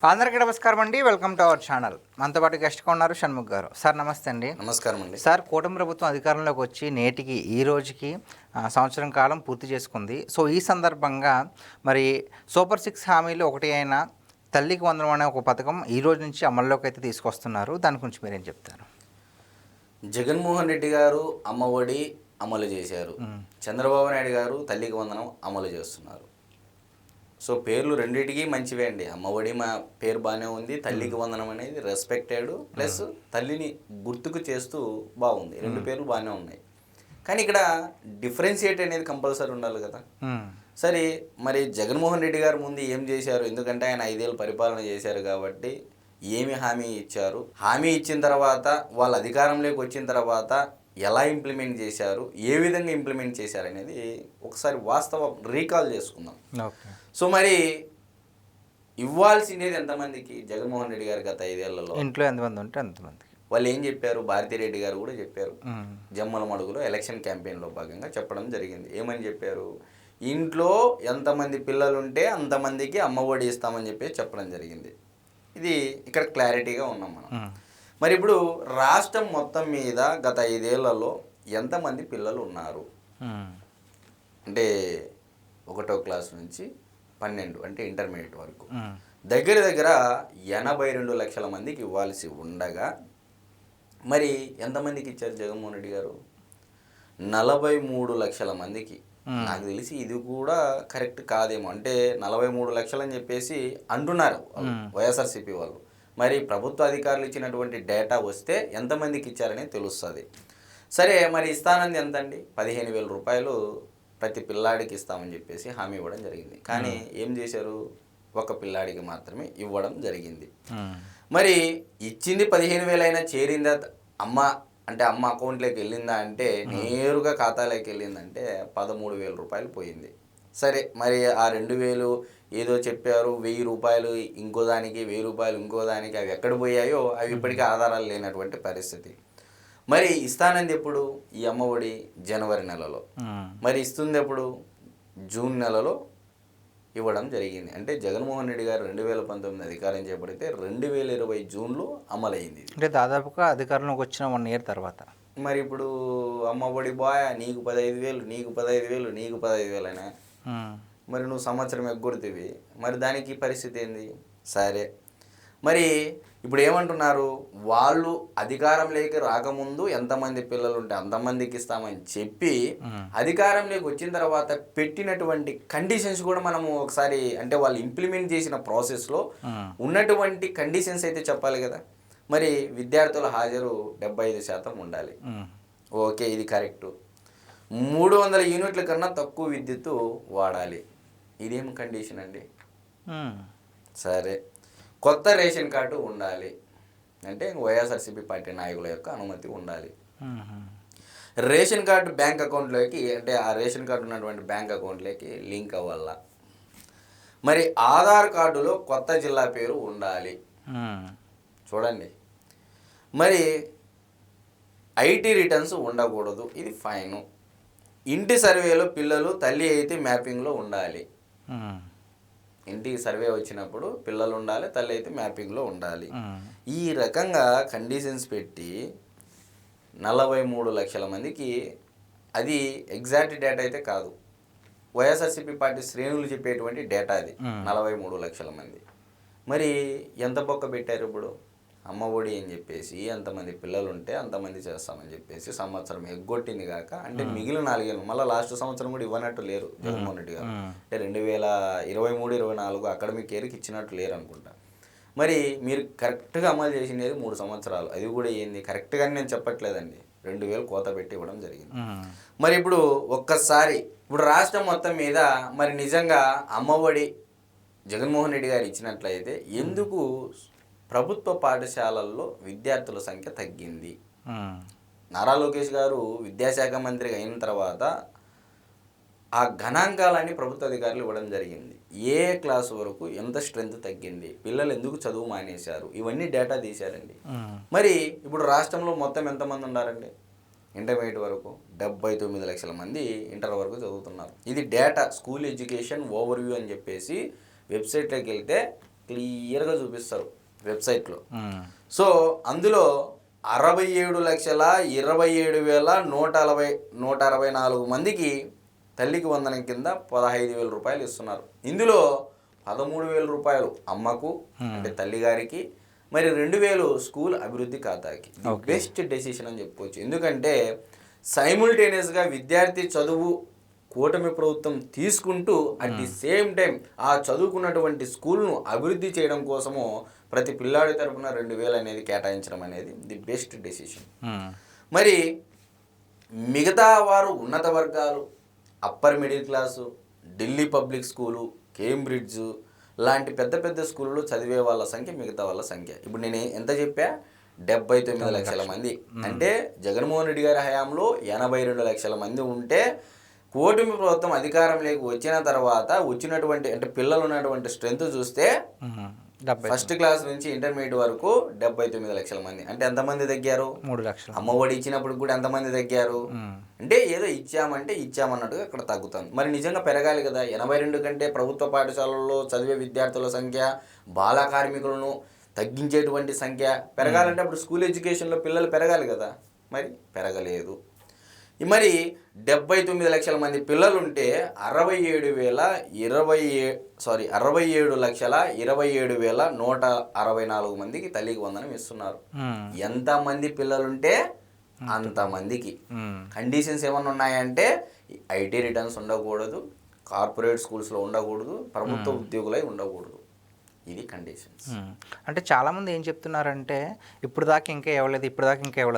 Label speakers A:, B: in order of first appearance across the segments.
A: అందరికీ నమస్కారం అండి. Welcome to our channel. మనతో పాటు గెస్ట్గా ఉన్నారు షణ్ముఖ్ గారు. సార్ నమస్తే అండి.
B: నమస్కారం అండి.
A: సార్, కూటమి ప్రభుత్వం అధికారంలోకి వచ్చి నేటికి ఈ రోజుకి సంవత్సరం కాలం పూర్తి చేసుకుంది. సో ఈ సందర్భంగా మరి సూపర్ 6 హామీలు ఒకటి అయిన తల్లికి వందనం అనే ఒక పథకం ఈ రోజు నుంచి అమల్లోకి అయితే తీసుకొస్తున్నారు. దాని గురించి మీరేం చెప్తారు?
B: జగన్మోహన్ రెడ్డి గారు అమ్మఒడి అమలు చేశారు. చంద్రబాబు నాయుడు గారు తల్లికి వందనం అమలు చేస్తున్నారు. సో పేర్లు రెండింటికి మంచివే అండి. అమ్మఒడి మా పేరు బాగానే ఉంది, తల్లికి వందనం అనేది రెస్పెక్టెడ్ ప్లస్ తల్లిని గుర్తుకు చేస్తూ బాగుంది. రెండు పేర్లు బాగానే ఉన్నాయి. కానీ ఇక్కడ డిఫరెన్షియేట్ అనేది కంపల్సరీ ఉండాలి కదా. సరే, మరి జగన్మోహన్ రెడ్డి గారు ముందు ఏం చేశారు? ఎందుకంటే ఆయన 5 ఏళ్ళు పరిపాలన చేశారు కాబట్టి ఏమి హామీ ఇచ్చారు, హామీ ఇచ్చిన తర్వాత వాళ్ళ అధికారంలోకి వచ్చిన తర్వాత ఎలా ఇంప్లిమెంట్ చేశారు, ఏ విధంగా ఇంప్లిమెంట్ చేశారు అనేది ఒకసారి వాస్తవం రీకాల్ చేసుకుందాం. సో మరి ఇవ్వాల్సింది ఎంతమందికి? జగన్మోహన్ రెడ్డి గారు గత 5 ఏళ్లలో
A: ఇంట్లో ఎంతమంది ఉంటే అంతమందికి
B: వాళ్ళు ఏం చెప్పారు? భారతిరెడ్డి గారు కూడా చెప్పారు. జమ్మల మడుగులో ఎలక్షన్ క్యాంపెయిన్లో భాగంగా చెప్పడం జరిగింది. ఏమని చెప్పారు? ఇంట్లో ఎంతమంది పిల్లలుంటే అంతమందికి అమ్మఒడి ఇస్తామని చెప్పి చెప్పడం జరిగింది. ఇది ఇక్కడ క్లారిటీగా ఉన్నాం మనం. మరి ఇప్పుడు రాష్ట్రం మొత్తం మీద గత 5 ఏళ్లలో ఎంతమంది పిల్లలు ఉన్నారు అంటే 1వ క్లాస్ నుంచి 12 అంటే ఇంటర్మీడియట్ వరకు దగ్గర దగ్గర 82 లక్షల మందికి ఇవ్వాల్సి ఉండగా మరి ఎంతమందికి ఇచ్చారు జగన్మోహన్ రెడ్డి గారు? 43 లక్షల మందికి. నాకు తెలిసి ఇది కూడా కరెక్ట్ కాదేమో. అంటే 43 లక్షలు అని చెప్పేసి అంటున్నారు వైఎస్ఆర్సీపీ వాళ్ళు. మరి ప్రభుత్వ అధికారులు ఇచ్చినటువంటి డేటా వస్తే ఎంతమందికి ఇచ్చారని తెలుస్తుంది. సరే, మరి ఇస్తానంది ఎంత అండి? 15,000 రూపాయలు ప్రతి పిల్లాడికి ఇస్తామని చెప్పేసి హామీ ఇవ్వడం జరిగింది. కానీ ఏం చేశారు? ఒక పిల్లాడికి మాత్రమే ఇవ్వడం జరిగింది. మరి ఇచ్చింది 15,000 అయినా చేరిందా అమ్మ అంటే అమ్మ అకౌంట్లోకి వెళ్ళిందా అంటే నేరుగా ఖాతాలోకి వెళ్ళిందంటే 13,000 రూపాయలు పోయింది. సరే, మరి ఆ 2,000 ఏదో చెప్పారు, 1,000 రూపాయలు ఇంకో దానికి, 1,000 రూపాయలు ఇంకో దానికి, అవి ఎక్కడ పోయాయో అవి ఇప్పటికీ ఆధారాలు లేనటువంటి పరిస్థితి. మరి ఇస్తానంది ఎప్పుడు? ఈ అమ్మఒడి జనవరి నెలలో. మరి ఇస్తుంది ఎప్పుడు? జూన్ నెలలో ఇవ్వడం జరిగింది. అంటే జగన్మోహన్ రెడ్డి గారు 2019 అధికారం చేపడితే 2020 జూన్లో అమలైంది.
A: అంటే దాదాపుగా అధికారంలోకి వచ్చిన 1 ఇయర్ తర్వాత.
B: మరి ఇప్పుడు అమ్మఒడి బాయ్ నీకు 15,000, నీకు 15,000, నీకు 15,000 అయినా మరి నువ్వు సంవత్సరం ఎగ్గొడుతుంది. మరి దానికి పరిస్థితి ఏంది? సరే, మరి ఇప్పుడు ఏమంటున్నారు? వాళ్ళు అధికారంలోకి రాకముందు ఎంతమంది పిల్లలు ఉంటే అంతమందికి ఇస్తామని చెప్పి అధికారంలోకి వచ్చిన తర్వాత పెట్టినటువంటి కండిషన్స్ కూడా మనము ఒకసారి అంటే వాళ్ళు ఇంప్లిమెంట్ చేసిన ప్రాసెస్లో ఉన్నటువంటి కండిషన్స్ అయితే చెప్పాలి కదా. మరి విద్యార్థుల హాజరు 75% ఉండాలి. ఓకే, ఇది కరెక్టు. 300 యూనిట్ల కన్నా తక్కువ విద్యుత్తు వాడాలి. ఇదేం కండిషన్ అండి? సరే, కొత్త రేషన్ కార్డు ఉండాలి. అంటే వైఎస్ఆర్సీపీ పార్టీ నాయకుల యొక్క అనుమతి ఉండాలి. రేషన్ కార్డు బ్యాంక్ అకౌంట్లోకి అంటే ఆ రేషన్ కార్డు ఉన్నటువంటి బ్యాంక్ అకౌంట్లోకి లింక్ అవ్వాల. మరి ఆధార్ కార్డులో కొత్త జిల్లా పేరు ఉండాలి. చూడండి, మరి ఐటీ రిటర్న్స్ ఉండకూడదు, ఇది ఫైను. ఇంటి సర్వేలో పిల్లలు తల్లి అయితే మ్యాపింగ్లో ఉండాలి. ఇంటికి సర్వే వచ్చినప్పుడు పిల్లలు ఉండాలి, తల్లి అయితే మ్యాపింగ్లో ఉండాలి. ఈ రకంగా కండిషన్స్ పెట్టి 43 లక్షల మందికి, అది ఎగ్జాక్ట్ డేటా అయితే కాదు, వైఎస్ఆర్సీపీ పార్టీ శ్రేణులు చెప్పేటువంటి డేటా అది. 43 లక్షల మంది. మరి ఎంత బొక్క పెట్టారు ఇప్పుడు? అమ్మఒడి అని చెప్పేసి ఎంతమంది పిల్లలు ఉంటే అంతమంది చేస్తామని చెప్పేసి సంవత్సరం ఎగ్గొట్టింది కాక అంటే మిగిలిన 4 ఏళ్ళు మళ్ళీ లాస్ట్ సంవత్సరం కూడా ఇవ్వనట్టు లేరు జగన్మోహన్ రెడ్డి గారు. అంటే 2023-24 అకాడమిక్ ఇయర్కి ఇచ్చినట్టు లేరు అనుకుంటా. మరి మీరు కరెక్ట్గా అమలు చేసినది 3 సంవత్సరాలు. అది కూడా ఏంది కరెక్ట్గానే నేను చెప్పట్లేదండి, 2,000 కోత పెట్టి ఇవ్వడం జరిగింది. మరి ఇప్పుడు ఒక్కసారి ఇప్పుడు రాష్ట్రం మొత్తం మీద మరి నిజంగా అమ్మఒడి జగన్మోహన్ రెడ్డి గారు ఇచ్చినట్లయితే ఎందుకు ప్రభుత్వ పాఠశాలల్లో విద్యార్థుల సంఖ్య తగ్గింది? నారా లోకేష్ గారు విద్యాశాఖ మంత్రిగా అయిన తర్వాత ఆ గణాంకాలన్నీ ప్రభుత్వ అధికారులు ఇవ్వడం జరిగింది. ఏ క్లాస్ వరకు ఎంత స్ట్రెంత్ తగ్గింది, పిల్లలు ఎందుకు చదువు మానేశారు, ఇవన్నీ డేటా తీశారండి. మరి ఇప్పుడు రాష్ట్రంలో మొత్తం ఎంతమంది ఉన్నారండి? ఇంటర్మీడియట్ వరకు 79 లక్షల మంది ఇంటర్ వరకు చదువుతున్నారు. ఇది డేటా స్కూల్ ఎడ్యుకేషన్ ఓవర్వ్యూ అని చెప్పేసి వెబ్సైట్లోకి వెళ్తే క్లియర్గా చూపిస్తారు వెబ్సైట్లో. సో అందులో 67,27,164 మందికి తల్లికి వందనం కింద 15,000 రూపాయలు ఇస్తున్నారు. ఇందులో 13,000 రూపాయలు అమ్మకు అంటే తల్లిగారికి, మరి 2,000 స్కూల్ అభివృద్ధి ఖాతాకి. బెస్ట్ డెసిషన్ అని చెప్పుకోవచ్చు. ఎందుకంటే సైముల్టేనియస్గా విద్యార్థి చదువు కూటమి ప్రభుత్వం తీసుకుంటూ అట్ ది సేమ్ టైం ఆ చదువుకున్నటువంటి స్కూల్ను అభివృద్ధి చేయడం కోసము ప్రతి పిల్లాడి తరపున 2,000 అనేది కేటాయించడం అనేది ది బెస్ట్ డెసిషన్. మరి మిగతా వారు ఉన్నత వర్గాలు, upper middle class, Delhi public school, Cambridge లాంటి పెద్ద పెద్ద స్కూళ్ళు చదివే వాళ్ళ సంఖ్య మిగతా వాళ్ళ సంఖ్య ఇప్పుడు నేను ఎంత చెప్పా, 79 లక్షల మంది. అంటే జగన్మోహన్ రెడ్డి గారి హయాంలో 82 లక్షల మంది ఉంటే కూటమి ప్రభుత్వం అధికారంలోకి వచ్చిన తర్వాత వచ్చినటువంటి అంటే పిల్లలు ఉన్నటువంటి స్ట్రెంత్ చూస్తే ఫస్ట్ క్లాస్ నుంచి ఇంటర్మీడియట్ వరకు 79 లక్షల మంది. అంటే ఎంతమంది తగ్గారు?
A: 3 లక్షలు.
B: అమ్మఒడి ఇచ్చినప్పుడు కూడా ఎంతమంది తగ్గారు? అంటే ఏదో ఇచ్చామంటే ఇచ్చామన్నట్టుగా అక్కడ తగ్గుతుంది. మరి నిజంగా పెరగాలి కదా. 82 కంటే ప్రభుత్వ పాఠశాలల్లో చదివే విద్యార్థుల సంఖ్య, బాల కార్మికులను తగ్గించేటువంటి సంఖ్య పెరగాలంటే అప్పుడు స్కూల్ ఎడ్యుకేషన్లో పిల్లలు పెరగాలి కదా. మరి పెరగలేదు. మరి 79 లక్షల మంది పిల్లలుంటే 67,27,164 మందికి తల్లికి వందనం ఇస్తున్నారు. ఎంతమంది పిల్లలుంటే అంతమందికి. కండిషన్స్ ఏమన్నా ఉన్నాయంటే ఐటీ రిటర్న్స్ ఉండకూడదు, కార్పొరేట్ స్కూల్స్లో ఉండకూడదు, ప్రభుత్వ ఉద్యోగులై ఉండకూడదు. ఇది కండిషన్స్.
A: అంటే చాలామంది ఏం చెప్తున్నారంటే ఇప్పుడు దాకా ఇంకా ఇవ్వలేదు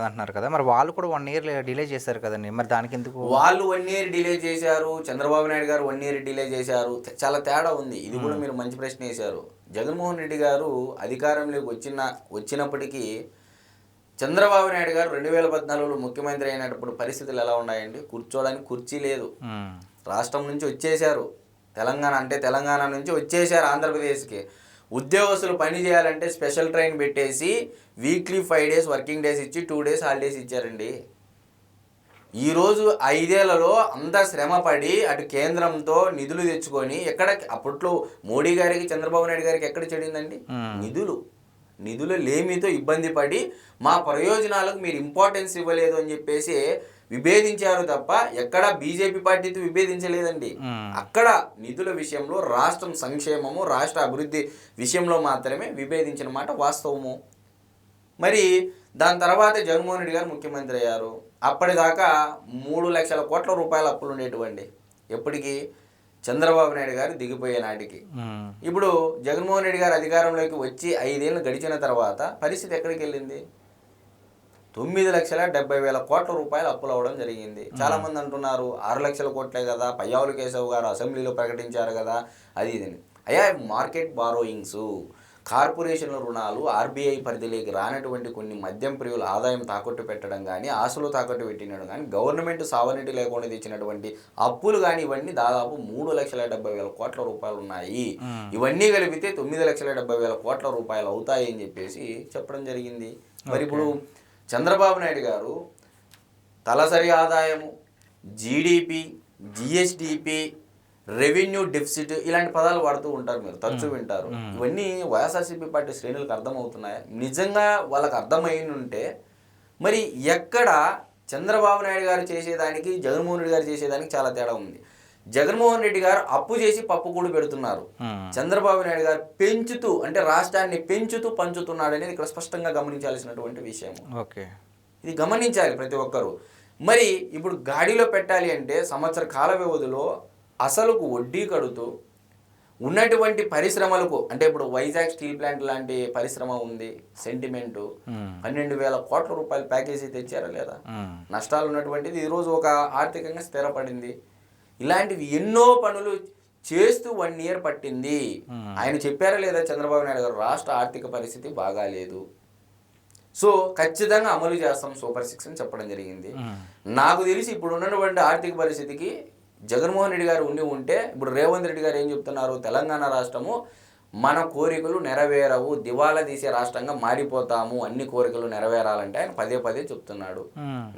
A: అంటున్నారు కదా. మరి వాళ్ళు కూడా 1 ఇయర్ డిలే చేశారు కదండి. మరి దానికి ఎందుకు?
B: వాళ్ళు 1 ఇయర్ డిలే చేశారు, చంద్రబాబు నాయుడు గారు 1 ఇయర్ డిలే చేశారు. చాలా తేడా ఉంది. ఇది కూడా మీరు మంచి ప్రశ్న వేశారు. జగన్మోహన్ రెడ్డి గారు అధికారంలోకి వచ్చినప్పటికీ చంద్రబాబు నాయుడు గారు 2014లో ముఖ్యమంత్రి అయినప్పుడు పరిస్థితులు ఎలా ఉన్నాయండి? కూర్చోడానికి కుర్చీ లేదు. రాష్ట్రం నుంచి వచ్చేశారు, తెలంగాణ నుంచి వచ్చేశారు ఆంధ్రప్రదేశ్కి. ఉద్యోగస్తులు పని చేయాలంటే స్పెషల్ ట్రైన్ పెట్టేసి వీక్లీ 5 డేస్ వర్కింగ్ డేస్ ఇచ్చి 2 డేస్ హాలిడేస్ ఇచ్చారండి. ఈరోజు 5 ఏళ్లలో అంత శ్రమపడి అటు కేంద్రంతో నిధులు తెచ్చుకొని అప్పట్లో మోడీ గారికి చంద్రబాబు నాయుడు గారికి ఎక్కడ చెడిందండి? నిధులు లేమితో ఇబ్బంది పడి మా ప్రయోజనాలకు మీరు ఇంపార్టెన్స్ ఇవ్వలేదు అని చెప్పేసి విభేదించారు తప్ప ఎక్కడ బీజేపీ పార్టీతో విభేదించలేదండి. అక్కడ నిధుల విషయంలో రాష్ట్రం సంక్షేమము, రాష్ట్ర అభివృద్ధి విషయంలో మాత్రమే విభేదించిన మాట వాస్తవము. మరి దాని తర్వాత జగన్మోహన్ రెడ్డి గారు ముఖ్యమంత్రి అయ్యారు. అప్పటిదాకా 3 లక్షల కోట్ల రూపాయల అప్పులు ఉండేటువంటి ఎప్పటికీ చంద్రబాబు నాయుడు గారు దిగిపోయే నాటికి. ఇప్పుడు జగన్మోహన్ రెడ్డి గారు అధికారంలోకి వచ్చి 5 ఏళ్ళు గడిచిన తర్వాత పరిస్థితి ఎక్కడికి వెళ్ళింది? 9,70,000 కోట్ల రూపాయలు అప్పులు అవ్వడం జరిగింది. చాలా మంది అంటున్నారు 6 లక్షల కోట్లే కదా, పయ్యావుల కేశవ్ గారు అసెంబ్లీలో ప్రకటించారు కదా, అది ఇది. అయ్యా, మార్కెట్ బారోయింగ్స్, కార్పొరేషన్ల రుణాలు, ఆర్బీఐ పరిధిలోకి రానటువంటి కొన్ని మద్యం ప్రియుల ఆదాయం తాకట్టు పెట్టడం కానీ, ఆస్తులు తాకట్టు పెట్టినడం కానీ, గవర్నమెంట్ సావనిటీ లేకుండా తెచ్చినటువంటి అప్పులు కానీ, ఇవన్నీ దాదాపు 3,70,000 కోట్ల రూపాయలు ఉన్నాయి. ఇవన్నీ కలిపితే 9,70,000 కోట్ల రూపాయలు అవుతాయి అని చెప్పేసి చెప్పడం జరిగింది. మరి ఇప్పుడు చంద్రబాబు నాయుడు గారు తలసరి ఆదాయము, జీడిపి, జిఎస్డిపి, రెవెన్యూ డెఫిసిట్ ఇలాంటి పదాలు వాడుతూ ఉంటారు, మీరు తరచూ వింటారు. ఇవన్నీ వైఎస్ఆర్సీపీ పార్టీ శ్రేణులకు అర్థమవుతున్నాయా? నిజంగా వాళ్ళకి అర్థమైన ఉంటే మరి ఎక్కడ చంద్రబాబు నాయుడు గారు చేసేదానికి జగన్మోహన్ రెడ్డి గారు చేసేదానికి చాలా తేడా ఉంది. జగన్మోహన్ రెడ్డి గారు అప్పు చేసి పప్పు కూడా పెడుతున్నారు. చంద్రబాబు నాయుడు గారు పెంచుతూ అంటే రాష్ట్రాన్ని పెంచుతూ పంచుతున్నాడు అనేది ఇక్కడ స్పష్టంగా గమనించాల్సినటువంటి విషయం. ఇది గమనించాలి ప్రతి ఒక్కరు. మరి ఇప్పుడు గాడిలో పెట్టాలి అంటే సంవత్సర కాల వ్యవధిలో అసలుకు వడ్డీ కడుతూ ఉన్నటువంటి పరిశ్రమలకు, అంటే ఇప్పుడు వైజాగ్ స్టీల్ ప్లాంట్ లాంటి పరిశ్రమ ఉంది, సెంటిమెంటు 12,000 కోట్ల రూపాయల ప్యాకేజీ తెచ్చారా లేదా? నష్టాలు ఉన్నటువంటిది ఈరోజు ఒక ఆర్థికంగా స్థిరపడింది. ఇలాంటివి ఎన్నో పనులు చేస్తూ 1 ఇయర్ పట్టింది. ఆయన చెప్పారా లేదా చంద్రబాబు నాయుడు గారు, రాష్ట్ర ఆర్థిక పరిస్థితి బాగాలేదు, సో ఖచ్చితంగా అమలు చేస్తాం సూపర్ 6 అని చెప్పడం జరిగింది. నాకు తెలిసి ఇప్పుడు ఉన్నటువంటి ఆర్థిక పరిస్థితికి జగన్మోహన్ రెడ్డి గారు ఉంటే ఇప్పుడు రేవంత్ రెడ్డి గారు ఏం చెప్తున్నారు, తెలంగాణ రాష్ట్రము మన కోరికలు నెరవేరవు, దివాలా తీసే రాష్ట్రంగా మారిపోతాము, అన్ని కోరికలు నెరవేరాలంటే ఆయన పదే చెప్తున్నాడు.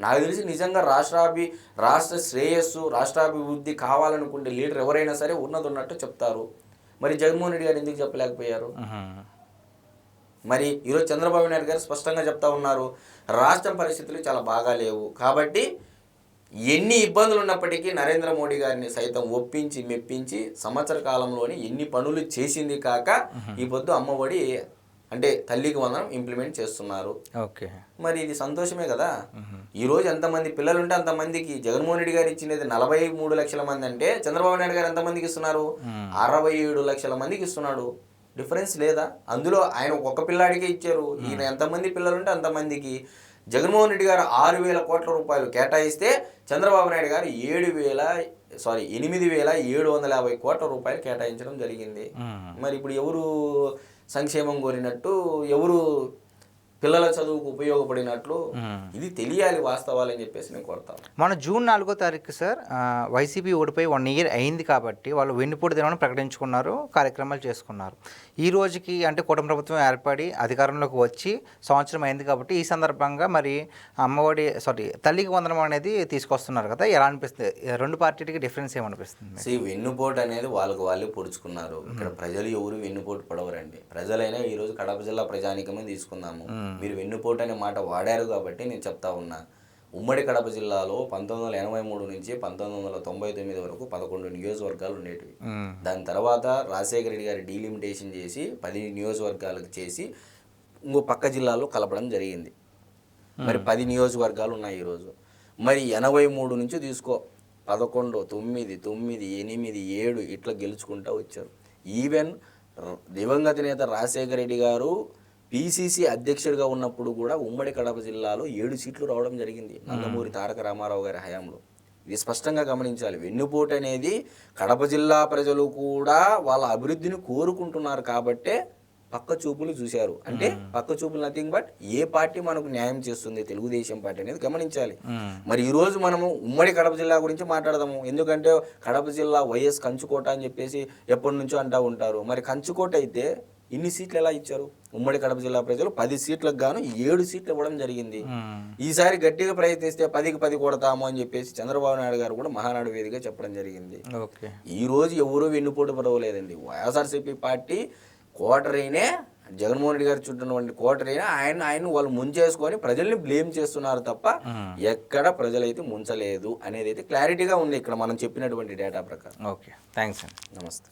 B: నాకు తెలిసి నిజంగా రాష్ట్ర శ్రేయస్సు, రాష్ట్రాభివృద్ధి కావాలనుకుంటే లీడర్ ఎవరైనా సరే ఉన్నట్టు చెప్తారు. మరి జగన్మోహన్ రెడ్డి గారు ఎందుకు చెప్పలేకపోయారు?
A: మ్మ్.
B: మరి ఈరోజు చంద్రబాబు నాయుడు గారు స్పష్టంగా చెప్తా ఉన్నారు, రాష్ట్రం పరిస్థితులు చాలా బాగా లేవు కాబట్టి ఎన్ని ఇబ్బందులు ఉన్నప్పటికీ నరేంద్ర మోడీ గారిని సైతం ఒప్పించి మెప్పించి సంవత్సర కాలంలోని ఎన్ని పనులు చేసింది కాక ఈ పొద్దు అమ్మఒడి అంటే తల్లికి వందనం ఇంప్లిమెంట్ చేస్తున్నారు.
A: ఓకే.
B: మరి ఇది సంతోషమే కదా. ఈరోజు ఎంతమంది పిల్లలు ఉంటే అంతమందికి జగన్మోహన్ రెడ్డి గారు ఇచ్చినది 43 లక్షల మంది అంటే చంద్రబాబు నాయుడు గారు ఎంతమందికి ఇస్తున్నారు? 67 లక్షల మందికి ఇస్తున్నాడు. డిఫరెన్స్ లేదా? అందులో ఆయన ఒక పిల్లాడికే ఇచ్చారు, ఈయన ఎంతమంది పిల్లలు ఉంటే అంతమందికి. జగన్మోహన్ రెడ్డి గారు 6,000 కోట్ల రూపాయలు కేటాయిస్తే చంద్రబాబు నాయుడు గారు 8,750 కోట్ల రూపాయలు కేటాయించడం జరిగింది. మరి ఇప్పుడు ఎవరు సంక్షేమం కోరినట్టు, ఎవరు పిల్లల చదువుకు ఉపయోగపడినట్లు? ఇది తెలియాలి వాస్తవాలని చెప్పేసి నేను కోరుతాను.
A: మన జూన్ 4వ తారీఖు సార్ వైసీపీ ఓడిపోయి 1 year అయింది కాబట్టి వాళ్ళు వెన్నుపోటు దినాన్ని ప్రకటించుకున్నారు, కార్యక్రమాలు చేసుకున్నారు. ఈ రోజుకి అంటే కూటమి ప్రభుత్వం ఏర్పడి అధికారంలోకి వచ్చి సంవత్సరం అయింది కాబట్టి ఈ సందర్భంగా మరి అమ్మఒడి తల్లికి వందనం అనేది తీసుకొస్తున్నారు కదా, ఎలా అనిపిస్తుంది? రెండు పార్టీలకి డిఫరెన్స్ ఏమనిపిస్తుంది?
B: వెన్నుపోటు అనేది వాళ్ళకు వాళ్ళే పొడుచుకున్నారు. ఇక్కడ ప్రజలు ఎవరు వెన్నుపోటు పడవరండి. ప్రజలైనా ఈరోజు కడప జిల్లా ప్రజానికమే తీసుకుందాము, మీరు వెన్నుపోటు అనే మాట వాడారు కాబట్టి నేను చెప్తా ఉన్నా. ఉమ్మడి కడప జిల్లాలో 1983 నుంచి 1999 వరకు 11 నియోజకవర్గాలు ఉండేటివి. దాని తర్వాత రాజశేఖర రెడ్డి గారు డీలిమిటేషన్ చేసి 10 నియోజకవర్గాలకు చేసి ఇంకో పక్క జిల్లాలో కలపడం జరిగింది. మరి 10 నియోజకవర్గాలు ఉన్నాయి ఈరోజు. మరి 83 నుంచి తీసుకో 11, 9, 9, 8, 7 ఇట్లా గెలుచుకుంటూ వచ్చారు. ఈవెన్ దివంగత నేత రాజశేఖర రెడ్డి గారు పిసిసి అధ్యక్షుడిగా ఉన్నప్పుడు కూడా ఉమ్మడి కడప జిల్లాలో 7 సీట్లు రావడం జరిగింది నందమూరి తారక రామారావు గారి హయాంలో. ఇది స్పష్టంగా గమనించాలి. వెన్నుపోటు అనేది కడప జిల్లా ప్రజలు కూడా వాళ్ళ అభివృద్ధిని కోరుకుంటున్నారు కాబట్టే పక్క చూపులు చూశారు. అంటే పక్క చూపులు నథింగ్ బట్ ఏ పార్టీ మనకు న్యాయం చేస్తుంది, తెలుగుదేశం పార్టీ అనేది గమనించాలి. మరి ఈరోజు మనము ఉమ్మడి కడప జిల్లా గురించి మాట్లాడదాము. ఎందుకంటే కడప జిల్లా వైఎస్ కంచుకోట అని చెప్పేసి ఎప్పటి నుంచో అంటూ ఉంటారు. మరి కంచుకోట అయితే ఇన్ని సీట్లు ఎలా ఇచ్చారు? ఉమ్మడి కడప జిల్లా ప్రజలు 10 సీట్లకు గాను 7 సీట్లు ఇవ్వడం జరిగింది. ఈసారి గట్టిగా ప్రయత్నిస్తే 10కి 10 కొడతాము అని చెప్పేసి చంద్రబాబు నాయుడు గారు కూడా మహానాడు వేదికగా చెప్పడం జరిగింది. ఈ రోజు ఎవరూ వెన్నుపోటు పడవలేదండి. వైఎస్ఆర్సీపీ పార్టీ కోటరీనే, జగన్మోహన్ రెడ్డి గారు చుట్టూన్నటువంటి కోటరీనే ఆయన వాళ్ళు ముంచేసుకొని ప్రజల్ని బ్లేమ్ చేస్తున్నారు తప్ప ఎక్కడ ప్రజలైతే ముంచలేదు అనేది అయితే క్లారిటీగా ఉంది ఇక్కడ మనం చెప్పినటువంటి డేటా ప్రకారం.
A: ఓకే, థ్యాంక్స్ అండి.
B: నమస్తే.